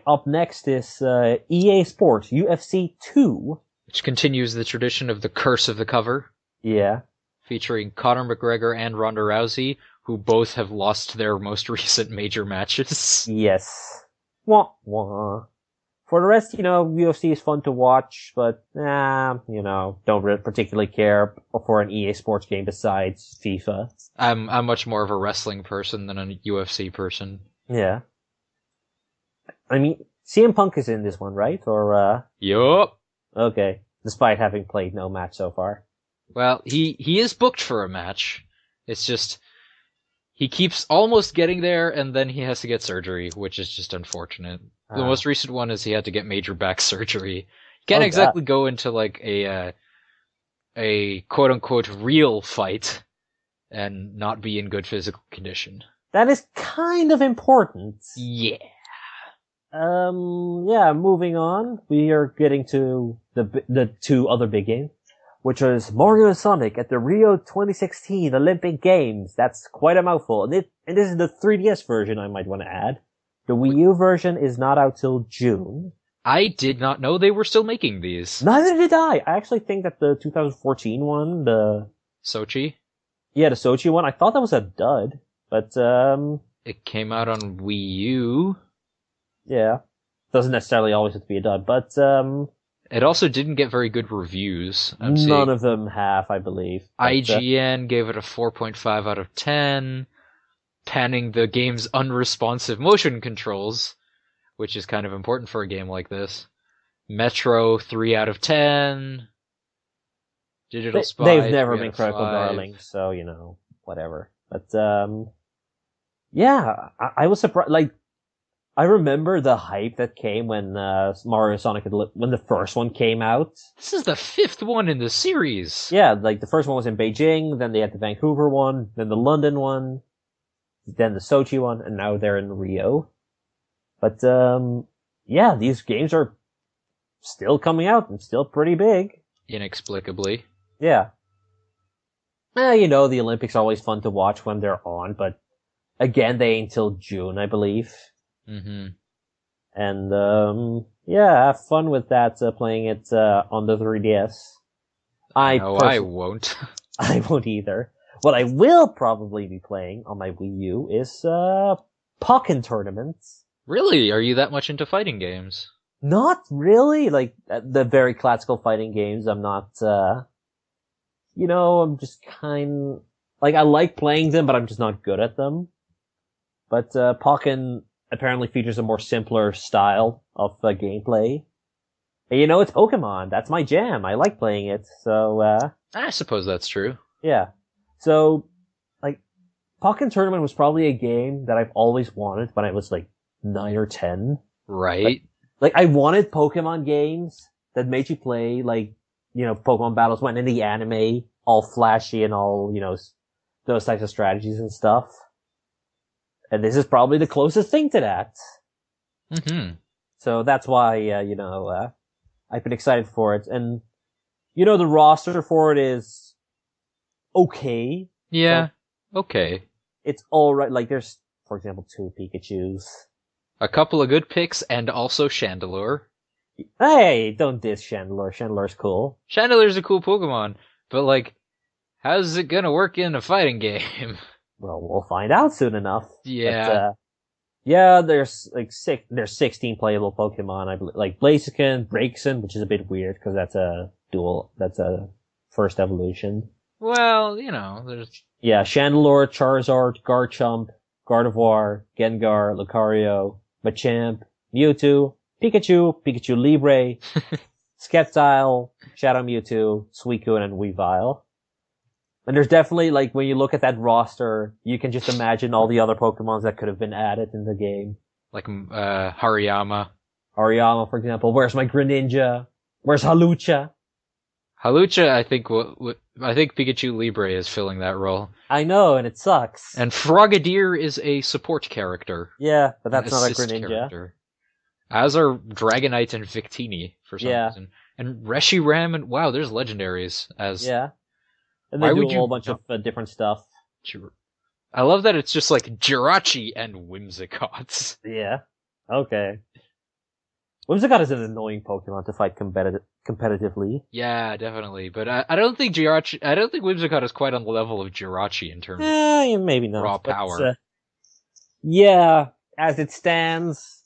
Up next is, EA Sports UFC 2. Which continues the tradition of the Curse of the Cover. Yeah. Featuring Conor McGregor and Ronda Rousey, who both have lost their most recent major matches. Yes. Wah, wah. For the rest, UFC is fun to watch, but, don't really particularly care for an EA Sports game besides FIFA. I'm much more of a wrestling person than a UFC person. Yeah. I mean, CM Punk is in this one, right? Or, Yup. Okay. Despite having played no match so far. Well, he is booked for a match. It's just, he keeps almost getting there, and then he has to get surgery, which is just unfortunate. The most recent one is he had to get major back surgery. You can't exactly go into like a quote-unquote real fight and not be in good physical condition. That is kind of important. Yeah. Yeah, moving on. We are getting to the 2 other big games, which was Mario and Sonic at the Rio 2016 Olympic Games. That's quite a mouthful. And this is the 3DS version, I might want to add. The Wii U version is not out till June. I did not know they were still making these. Neither did I. I actually think that the 2014 one, the Sochi? Yeah, the Sochi one, I thought that was a dud. But, It came out on Wii U. Yeah. Doesn't necessarily always have to be a dud, but, It also didn't get very good reviews. None of them have, I believe. But, IGN gave it a 4.5 out of 10, panning the game's unresponsive motion controls, which is kind of important for a game like this. Metro, 3 out of 10. Digital Spy, they've never 3 been out of critical 5. darlings, so, whatever. But, yeah, I was surprised, like, I remember the hype that came when, Mario Sonic, when the first one came out. This is the 5th one in the series! Yeah, like, the first one was in Beijing, then they had the Vancouver one, then the London one, then the Sochi one, and now they're in Rio. But, yeah, these games are still coming out and still pretty big. Inexplicably. Yeah. The Olympics are always fun to watch when they're on, but again, they ain't till June, I believe. Mm-hmm. And, yeah, have fun with that, playing it, on the 3DS. I won't. I won't either. What I will probably be playing on my Wii U is, Pokken tournaments. Really? Are you that much into fighting games? Not really, like, the very classical fighting games. I'm not, I'm just like, I like playing them, but I'm just not good at them. But, Pokken apparently features a more simpler style of gameplay. And it's Pokemon. That's my jam. I like playing it. So, I suppose that's true. yeah. So, like, Pokken Tournament was probably a game that I've always wanted when I was like 9 or 10. Right. Like I wanted Pokemon games that made you play like, Pokemon battles went in the anime, all flashy and all, those types of strategies and stuff. And this is probably the closest thing to that. Mm-hmm. So that's why, I've been excited for it. And, the roster for it is okay. Yeah. So Okay. it's alright. Like there's, for example, 2 Pikachus. A couple of good picks and also Chandelure. Hey, don't diss Chandelure. Chandelure's cool. Chandelure's a cool Pokemon, but like, how's it gonna work in a fighting game? Well, we'll find out soon enough. Yeah. But, there's like there's 16 playable Pokemon. I believe, like Blaziken, Braixen, which is a bit weird because that's a first evolution. Well, there's... Yeah, Chandelure, Charizard, Garchomp, Gardevoir, Gengar, Lucario, Machamp, Mewtwo, Pikachu Libre, Sceptile, Shadow Mewtwo, Suicune, and Weavile. And there's definitely, like, when you look at that roster, you can just imagine all the other Pokemons that could have been added in the game. Like, Hariyama. Hariyama, for example. Where's my Greninja? Where's Halucha? Halucha, I think Pikachu Libre is filling that role. I know, and it sucks. And Frogadier is a support character. Yeah, but that's not a Greninja. Character. As are Dragonite and Victini, for some reason. And Reshiram and... Wow, there's legendaries as... Yeah. And they do a whole bunch of different stuff. I love that it's just like Jirachi and Whimsicott. Yeah. Okay. Whimsicott is an annoying Pokemon to fight competitively. Yeah, definitely. But I don't think Whimsicott is quite on the level of Jirachi in terms of maybe not. raw power. Yeah, as it stands,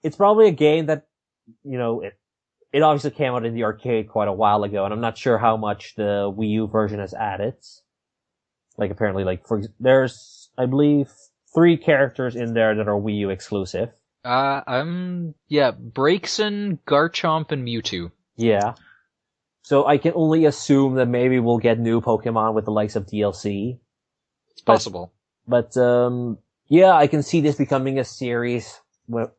it's probably a game that, it obviously came out in the arcade quite a while ago, and I'm not sure how much the Wii U version has added. Like, apparently, there's, I believe, 3 characters in there that are Wii U exclusive. Braixen, Garchomp, and Mewtwo. Yeah. So I can only assume that maybe we'll get new Pokemon with the likes of DLC. It's possible. But I can see this becoming a series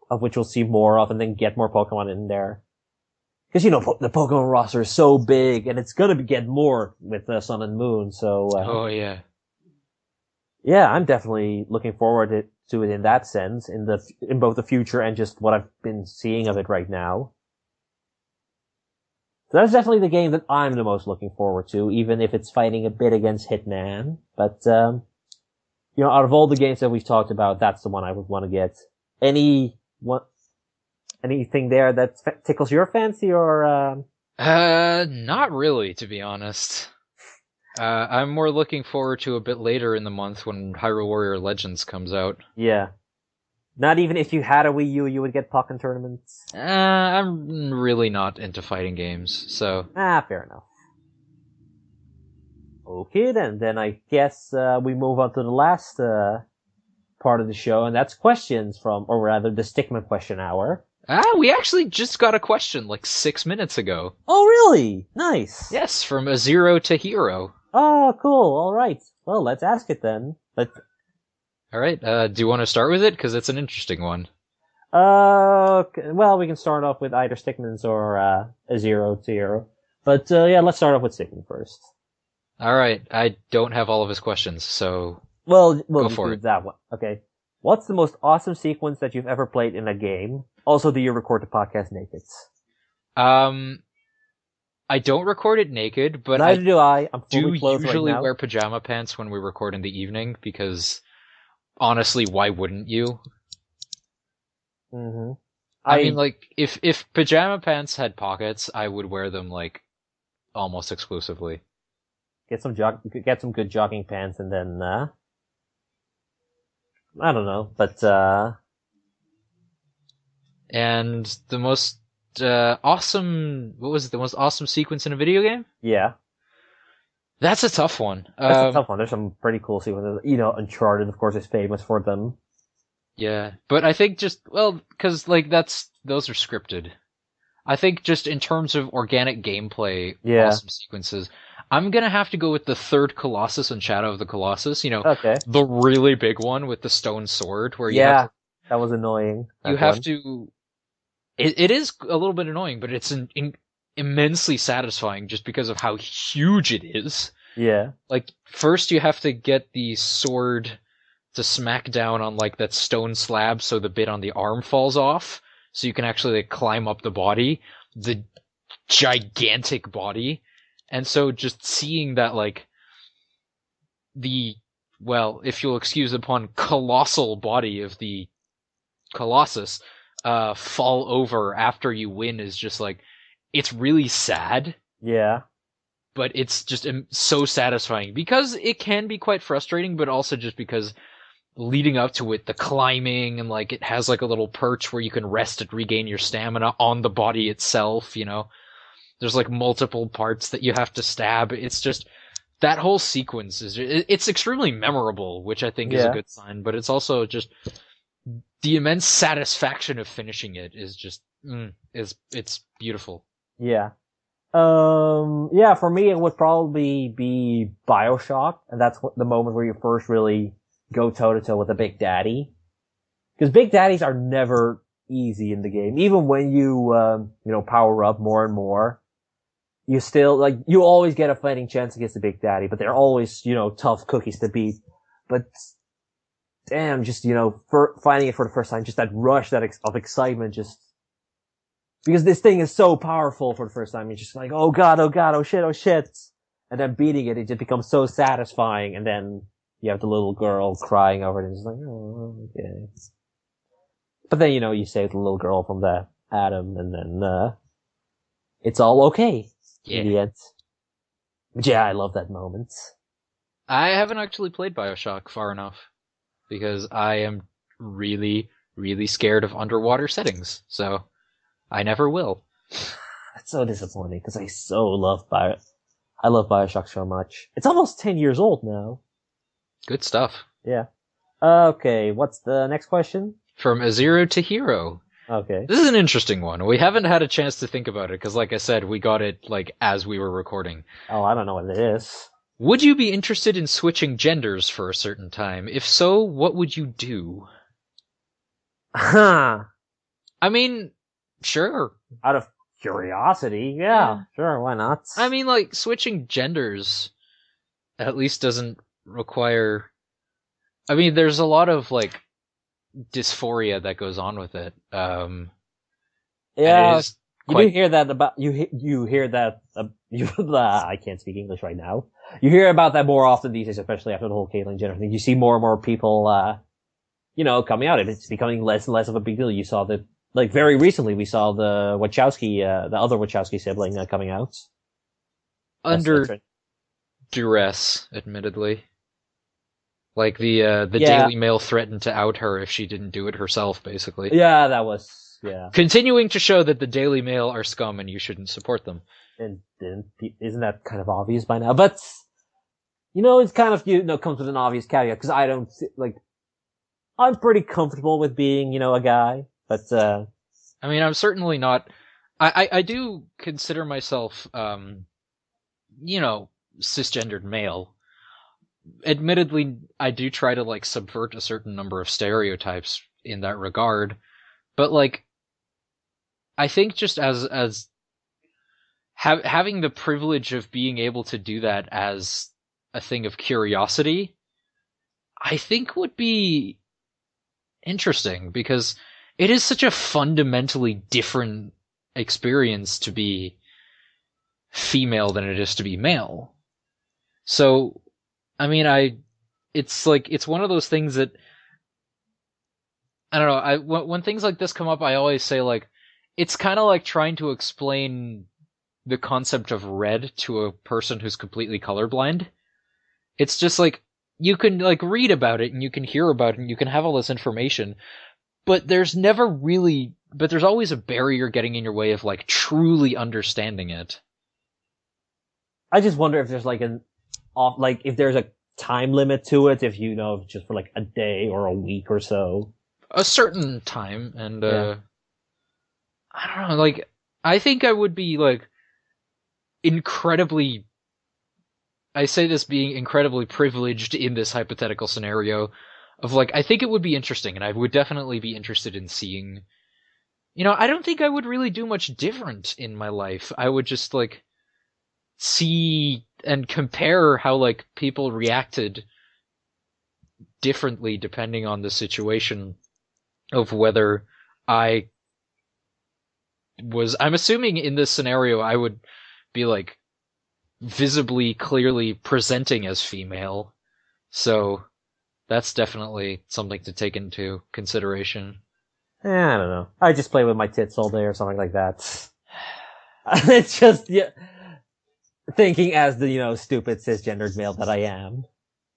of which we'll see more of and then get more Pokemon in there. Because, the Pokemon roster is so big, and it's gonna get more with Sun and Moon, so... oh, yeah. Yeah, I'm definitely looking forward to it in that sense, in both the future and just what I've been seeing of it right now. So that's definitely the game that I'm the most looking forward to, even if it's fighting a bit against Hitman. But, out of all the games that we've talked about, that's the one I would want to get. Anything there that tickles your fancy, or, Not really, to be honest. I'm more looking forward to a bit later in the month when Hyrule Warrior Legends comes out. Yeah. Not even if you had a Wii U, you would get Pokken tournaments? I'm really not into fighting games, so... Fair enough. Okay, then I guess we move on to the last part of the show, and that's questions or rather, the Stickman question hour. We actually just got a question like 6 minutes ago. Oh, really? Nice. Yes, from a Zero to Hero. Oh, cool. All right. Well, let's ask it then. All right. Do you want to start with it? Because it's an interesting one. Well, we can start off with either Stickman's or a Zero to Hero. But let's start off with Stickman first. All right. I don't have all of his questions, so we'll go for it. That one. Okay. What's the most awesome sequence that you've ever played in a game? Also, do you record the podcast naked? I don't record it naked, but neither do I. I'm fully do clothed usually right now. wear pajama pants when we record in the evening because, honestly, why wouldn't you? Mm-hmm. I mean, like, if pajama pants had pockets, I would wear them like almost exclusively. Get some good jogging pants, and then I don't know, but And the most awesome, what was it? The most awesome sequence in a video game? yeah, That's a tough one. that's a tough one. There's some pretty cool sequences. Uncharted, of course, is famous for them. Yeah, but I think just because like those are scripted. I think just in terms of organic gameplay, Yeah. awesome sequences, I'm gonna have to go with the third Colossus and Shadow of the Colossus. Okay. The really big one with the stone sword, where Yeah, that was annoying. you have to. It is a little bit annoying, but it's immensely satisfying just because of how huge it is. Yeah. Like first you have to get the sword to smack down on like that stone slab so the bit on the arm falls off so you can actually like climb up the gigantic body. And so just seeing that like if you'll excuse the pun, colossal body of the Colossus fall over after you win is just like, it's really sad. Yeah. But it's just so satisfying because it can be quite frustrating, but also just because leading up to it, the climbing and like it has like a little perch where you can rest and regain your stamina on the body itself, There's like multiple parts that you have to stab. It's just that whole sequence it's extremely memorable, which I think is a good sign, but it's also just the immense satisfaction of finishing it is just it's beautiful. Yeah. Yeah, for me, it would probably be BioShock, and that's the moment where you first really go toe to toe with a Big Daddy. Because Big Daddies are never easy in the game. Even when you, power up more and more, you still, like, you always get a fighting chance against the Big Daddy, but they're always, tough cookies to beat. But, damn, just, finding it for the first time, just that rush, of excitement, because this thing is so powerful for the first time. You're just like, oh god, oh shit. And then beating it just becomes so satisfying. And then you have the little girl crying over it and it's like, oh, okay. But then, you save the little girl from the atom and then, it's all okay. Yeah. In the end. But yeah, I love that moment. I haven't actually played BioShock far enough because I am really, really scared of underwater settings. So I never will. That's so disappointing because I love BioShock so much. It's almost 10 years old now. Good stuff. Yeah. Okay, what's the next question? From a zero to hero. Okay. This is an interesting one. We haven't had a chance to think about it because, like I said, we got it like as we were recording. Oh, I don't know what it is. Would you be interested in switching genders for a certain time? If so, what would you do? Huh. I mean, sure. Out of curiosity, yeah, sure, why not? I mean, like, switching genders at least doesn't require... I mean, there's a lot of, like, dysphoria that goes on with it. Yeah, you do hear that about... You hear that... I can't speak English right now. You hear about that more often these days, especially after the whole Caitlyn Jenner thing. You see more and more people, coming out, and it's becoming less and less of a big deal. You saw that... Like, very recently, we saw the other Wachowski sibling coming out. Under duress, admittedly. Like, the Daily Mail threatened to out her if she didn't do it herself, basically. Yeah, that was, yeah. Continuing to show that the Daily Mail are scum and you shouldn't support them. And isn't that kind of obvious by now? But, it's kind of, comes with an obvious caveat, because I don't, I'm pretty comfortable with being, a guy. But, I mean, I'm certainly not, I do consider myself, cisgendered male. Admittedly, I do try to, like, subvert a certain number of stereotypes in that regard. But, like, I think just having the privilege of being able to do that as a thing of curiosity, I think would be interesting because it is such a fundamentally different experience to be female than it is to be male. So, I mean, it's one of those things that, I don't know, when things like this come up, I always say, like, it's kind of like trying to explain the concept of red to a person who's completely colorblind. It's just like, you can like read about it and you can hear about it and you can have all this information, but there's always a barrier getting in your way of like truly understanding it. I just wonder if there's like if there's a time limit to it, if just for like a day or a week or so. A certain time, and Yeah. I don't know, like, I think I would be like incredibly, I say this being incredibly privileged in this hypothetical scenario of like, I think it would be interesting and I would definitely be interested in seeing, I don't think I would really do much different in my life. I would just like see and compare how like people reacted differently depending on the situation of whether I'm assuming in this scenario I would be like visibly, clearly presenting as female. So that's definitely something to take into consideration. I don't know. I just play with my tits all day or something like that. It's just thinking as the stupid cisgendered male that I am.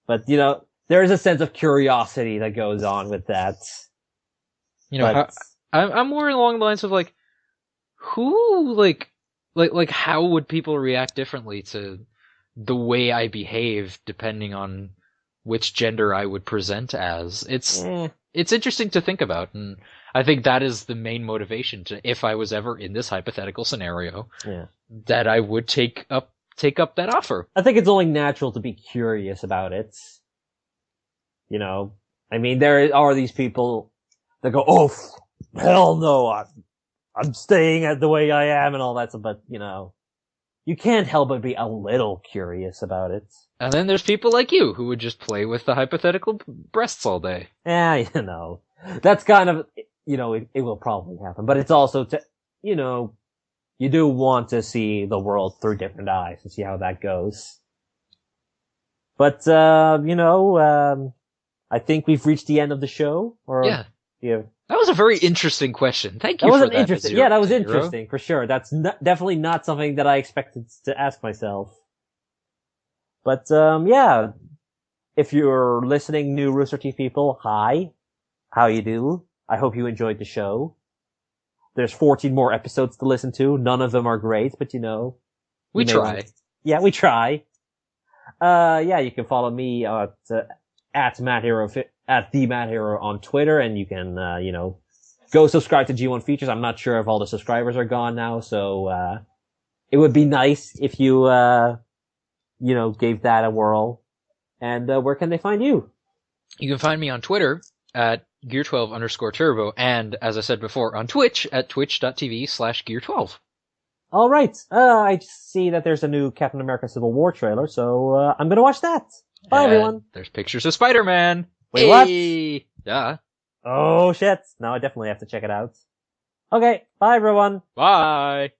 But there is a sense of curiosity that goes on with that. I'm more along the lines of like, who like how would people react differently to the way I behave depending on which gender I would present as? It's interesting to think about, and I think that is the main motivation to, if I was ever in this hypothetical scenario, that I would take up that offer. I think it's only natural to be curious about it. I mean, there are these people that go, "Oh, hell no, I'm staying at the way I am," and all that stuff, but you can't help but be a little curious about it. And then there's people like you who would just play with the hypothetical breasts all day. Yeah, that's kind of, it will probably happen, but it's also you do want to see the world through different eyes and see how that goes. But, I think we've reached the end of the show. Yeah. That was a very interesting question. Thank you for that. Interesting. Yeah, that was interesting, for sure. That's definitely not something that I expected to ask myself. But, if you're listening, new Rooster Teeth people, hi. How you do? I hope you enjoyed the show. There's 14 more episodes to listen to. None of them are great, but we try. Yeah, we try. You can follow me at Madhero, at the Madhero on Twitter, and you can, go subscribe to G1 Features. I'm not sure if all the subscribers are gone now, so, it would be nice if you, gave that a whirl. And, where can they find you? You can find me on Twitter at Gear12_Turbo, and as I said before, on Twitch at twitch.tv/Gear12. All right. I see that there's a new Captain America Civil War trailer, so I'm gonna watch that. Bye, everyone. There's pictures of Spider-Man. Wait, what? Yeah. Oh shit! Now I definitely have to check it out. Okay. Bye, everyone. Bye.